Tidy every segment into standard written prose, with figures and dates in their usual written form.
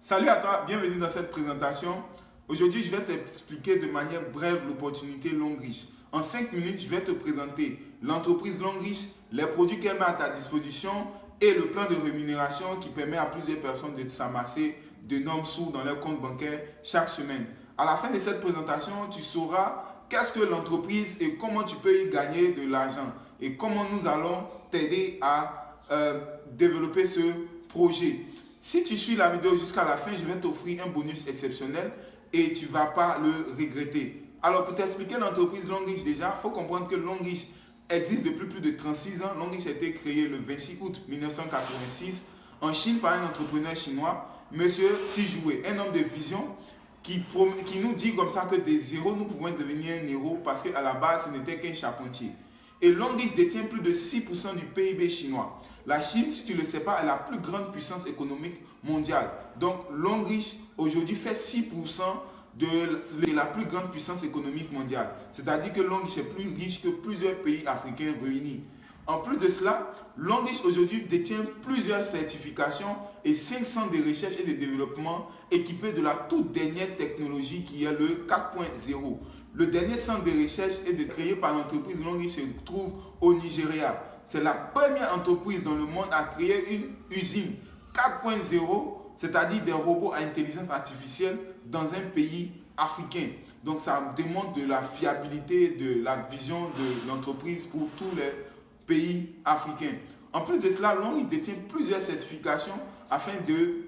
Salut à toi, bienvenue dans cette présentation. Aujourd'hui, je vais t'expliquer de manière brève l'opportunité Longrich. En 5 minutes, je vais te présenter l'entreprise Longrich, les produits qu'elle met à ta disposition et le plan de rémunération qui permet à plusieurs personnes de s'amasser d'énormes sous dans leur compte bancaire chaque semaine. À la fin de cette présentation, tu sauras qu'est-ce que l'entreprise et comment tu peux y gagner de l'argent et comment nous allons t'aider à développer ce projet. Si tu suis la vidéo jusqu'à la fin, je vais t'offrir un bonus exceptionnel et tu ne vas pas le regretter. Alors, pour t'expliquer l'entreprise Longrich déjà, il faut comprendre que Longrich existe depuis plus de 36 ans. Longrich a été créé le 26 août 1986 en Chine par un entrepreneur chinois, Monsieur Xi Joué, un homme de vision qui nous dit comme ça que des zéros, nous pouvons devenir un héros parce qu'à la base, ce n'était qu'un charpentier. Et Longrich détient plus de 6% du PIB chinois. La Chine, si tu ne le sais pas, est la plus grande puissance économique mondiale. Donc Longrich aujourd'hui fait 6% de la plus grande puissance économique mondiale. C'est-à-dire que Longrich est plus riche que plusieurs pays africains réunis. En plus de cela, Longrich aujourd'hui détient plusieurs certifications et 5 centres de recherche et de développement équipés de la toute dernière technologie qui est le 4.0. Le dernier centre de recherche est créé par l'entreprise Longrich se trouve au Nigeria. C'est la première entreprise dans le monde à créer une usine 4.0, c'est-à-dire des robots à intelligence artificielle dans un pays africain. Donc ça démontre de la fiabilité, de la vision de l'entreprise pour tous les pays africains. En plus de cela, Longrich détient plusieurs certifications afin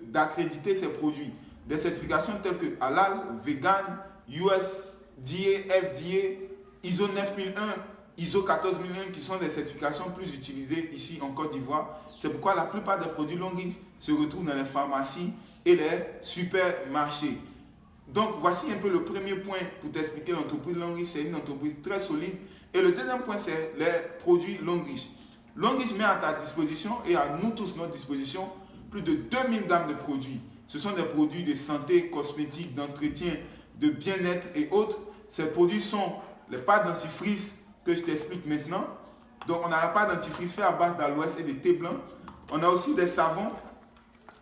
d'accréditer ses produits. Des certifications telles que Halal, Vegan, USDA, FDA, ISO 9001, ISO 14001 qui sont des certifications plus utilisées ici en Côte d'Ivoire. C'est pourquoi la plupart des produits Longrich se retrouvent dans les pharmacies et les supermarchés. Donc voici un peu le premier point pour t'expliquer l'entreprise Longrich. C'est une entreprise très solide. Et le deuxième point, c'est les produits Longrich. Longrich met à ta disposition et à nous tous notre disposition plus de 2000 gammes de produits. Ce sont des produits de santé, cosmétiques, d'entretien, de bien-être et autres. Ces produits sont les pâtes dentifrice que je t'explique maintenant. Donc on a la pâte dentifrice faite à base d'aloès et de thé blanc. On a aussi des savons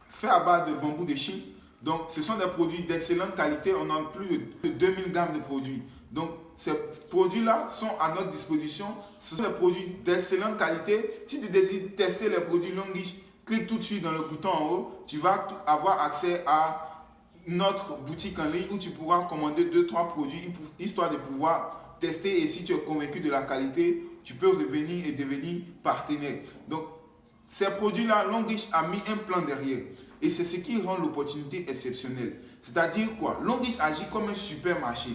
faits à base de bambou de Chine. Donc ce sont des produits d'excellente qualité. On a plus de 2000 gammes de produits. Donc ces produits-là sont à notre disposition. Ce sont des produits d'excellente qualité. Si tu décides tester les produits Longrich, clique tout de suite dans le bouton en haut. Tu vas avoir accès à notre boutique en ligne où tu pourras commander 2-3 produits histoire de pouvoir tester, et si tu es convaincu de la qualité, tu peux revenir et devenir partenaire. Donc ces produits-là, Longrich a mis un plan derrière et c'est ce qui rend l'opportunité exceptionnelle. C'est-à-dire quoi? Longrich agit comme un supermarché,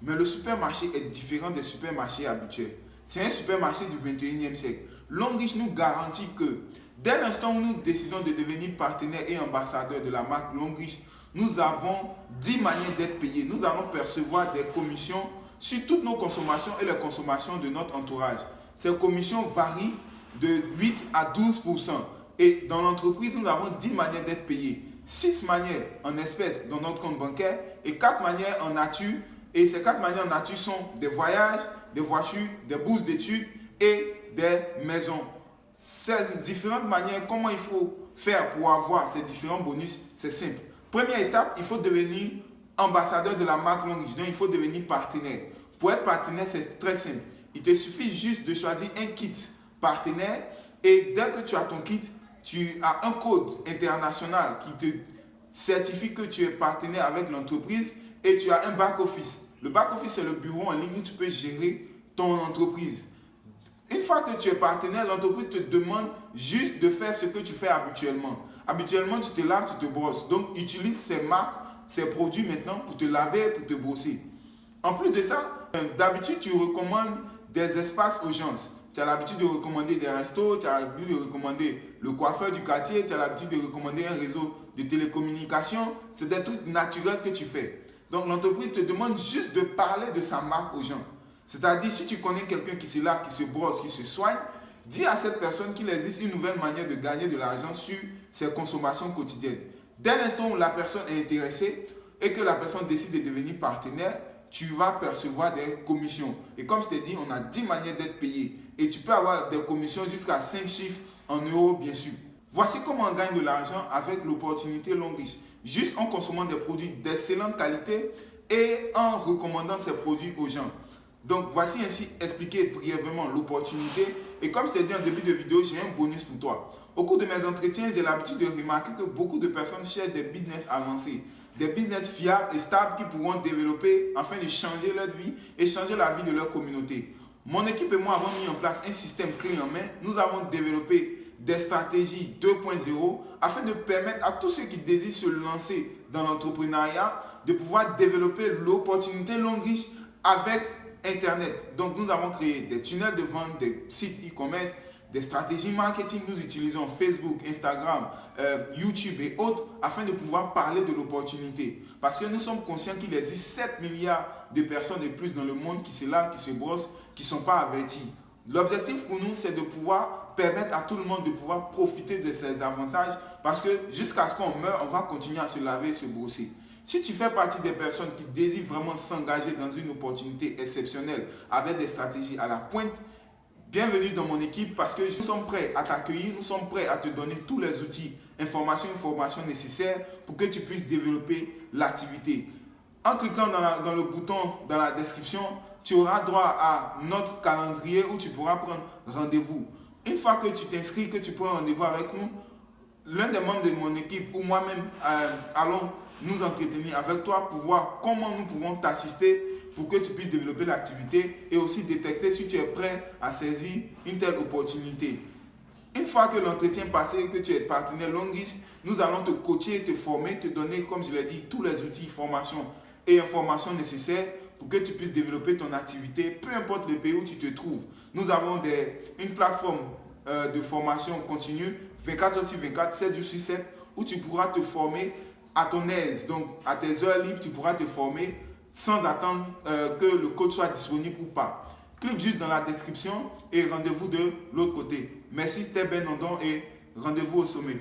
mais le supermarché est différent des supermarchés habituels. C'est un supermarché du 21e siècle. Longrich nous garantit que dès l'instant où nous décidons de devenir partenaire et ambassadeur de la marque Longrich, nous avons 10 manières d'être payés. Nous allons percevoir des commissions sur toutes nos consommations et les consommations de notre entourage. Ces commissions varient de 8 à 12%. Et dans l'entreprise, nous avons 10 manières d'être payés. 6 manières en espèces dans notre compte bancaire et 4 manières en nature. Et ces 4 manières en nature sont des voyages, des voitures, des bourses d'études et des maisons. Ces différentes manières, comment il faut faire pour avoir ces différents bonus, c'est simple. Première étape, il faut devenir ambassadeur de la marque Longrich. Donc, il faut devenir partenaire. Pour être partenaire, c'est très simple. Il te suffit juste de choisir un kit partenaire et dès que tu as ton kit, tu as un code international qui te certifie que tu es partenaire avec l'entreprise et tu as un back-office. Le back-office, c'est le bureau en ligne où tu peux gérer ton entreprise. Une fois que tu es partenaire, l'entreprise te demande juste de faire ce que tu fais habituellement. Habituellement, tu te laves, tu te brosses. Donc, utilise ces marques, ces produits maintenant pour te laver, pour te brosser. En plus de ça, d'habitude, tu recommandes des espaces urgences. Tu as l'habitude de recommander des restos, tu as l'habitude de recommander le coiffeur du quartier, tu as l'habitude de recommander un réseau de télécommunications. C'est des trucs naturels que tu fais. Donc, l'entreprise te demande juste de parler de sa marque aux gens. C'est-à-dire, si tu connais quelqu'un qui se lave, qui se brosse, qui se soigne, dis à cette personne qu'il existe une nouvelle manière de gagner de l'argent sur ses consommations quotidiennes. Dès l'instant où la personne est intéressée et que la personne décide de devenir partenaire, tu vas percevoir des commissions. Et comme je t'ai dit, on a 10 manières d'être payé. Et tu peux avoir des commissions jusqu'à 5 chiffres en euros, bien sûr. Voici comment on gagne de l'argent avec l'opportunité longue riche, juste en consommant des produits d'excellente qualité et en recommandant ces produits aux gens. Donc voici ainsi expliqué brièvement l'opportunité. Et comme je t'ai dit en début de vidéo, j'ai un bonus pour toi. Au cours de mes entretiens, j'ai l'habitude de remarquer que beaucoup de personnes cherchent des business avancés, des business fiables et stables qui pourront développer afin de changer leur vie et changer la vie de leur communauté. Mon équipe et moi avons mis en place un système clé en main. Nous avons développé des stratégies 2.0 afin de permettre à tous ceux qui désirent se lancer dans l'entrepreneuriat de pouvoir développer l'opportunité longue riche avec Internet. Donc nous avons créé des tunnels de vente, des sites e-commerce, des stratégies marketing. Nous utilisons Facebook, Instagram, YouTube et autres afin de pouvoir parler de l'opportunité. Parce que nous sommes conscients qu'il existe 7 milliards de personnes de plus dans le monde qui se lavent, qui se brossent, qui ne sont pas avertis. L'objectif pour nous, c'est de pouvoir permettre à tout le monde de pouvoir profiter de ces avantages parce que jusqu'à ce qu'on meure, on va continuer à se laver et se brosser. Si tu fais partie des personnes qui désirent vraiment s'engager dans une opportunité exceptionnelle avec des stratégies à la pointe, bienvenue dans mon équipe parce que nous sommes prêts à t'accueillir, nous sommes prêts à te donner tous les outils, informations nécessaires pour que tu puisses développer l'activité. En cliquant dans le bouton dans la description, tu auras droit à notre calendrier où tu pourras prendre rendez-vous. Une fois que tu t'inscris, que tu prends rendez-vous avec nous, l'un des membres de mon équipe ou moi-même allons nous entretenir avec toi pour voir comment nous pouvons t'assister pour que tu puisses développer l'activité et aussi détecter si tu es prêt à saisir une telle opportunité. Une fois que l'entretien est passé, que tu es partenaire longue riche, nous allons te coacher, te former, te donner, comme je l'ai dit, tous les outils, formations et informations nécessaires pour que tu puisses développer ton activité, peu importe le pays où tu te trouves. Nous avons une plateforme de formation continue, 24 heures sur 24, 7 jours sur 7, où tu pourras te former à ton aise. Donc, à tes heures libres, tu pourras te former sans attendre que le coach soit disponible ou pas. Clique juste dans la description et rendez-vous de l'autre côté. Merci, c'était Ben Nandon et rendez-vous au sommet.